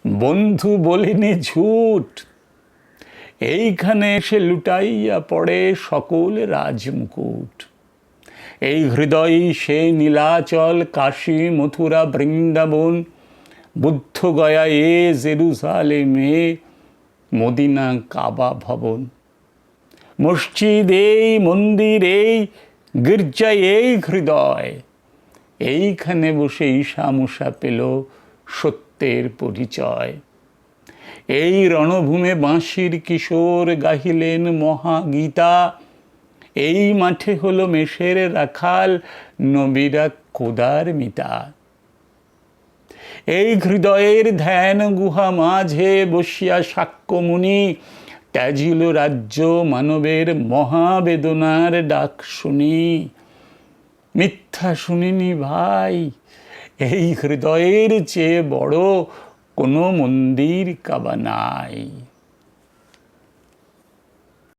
বন্ধু বলিনি ঝুট, এইখানে এসে লুটাইয়া পড়ে সকল রাজমুকুট। এই হৃদয় সে নীলাচল, কাশী মথুরা বৃন্দাবন, বুদ্ধ গয়া এ জেরুজালেমে, মদিনা কাবা ভবন। মসজিদ এই, মন্দির এই, গির্জা এই হৃদয়, এইখানে বসে ঈশামুষা পেল সত্যের পরিচয়। এই রণভূমে বাঁশির কিশোর গাহিলেন মহাগীতা, এই মাঠে হলো মেষের রাখাল, নবীরা খোদার মিতা। এই হৃদয়ের ধ্যান গুহা মাঝে বসিয়া শাক্যমুনি ত্যাজিল রাজ্য মানবের মহাবেদনার ডাক শুনি। মিথ্যা শুনিনি ভাই, এই হৃদয়ের চেয়ে বড় কোনো মন্দির কাবা নাই।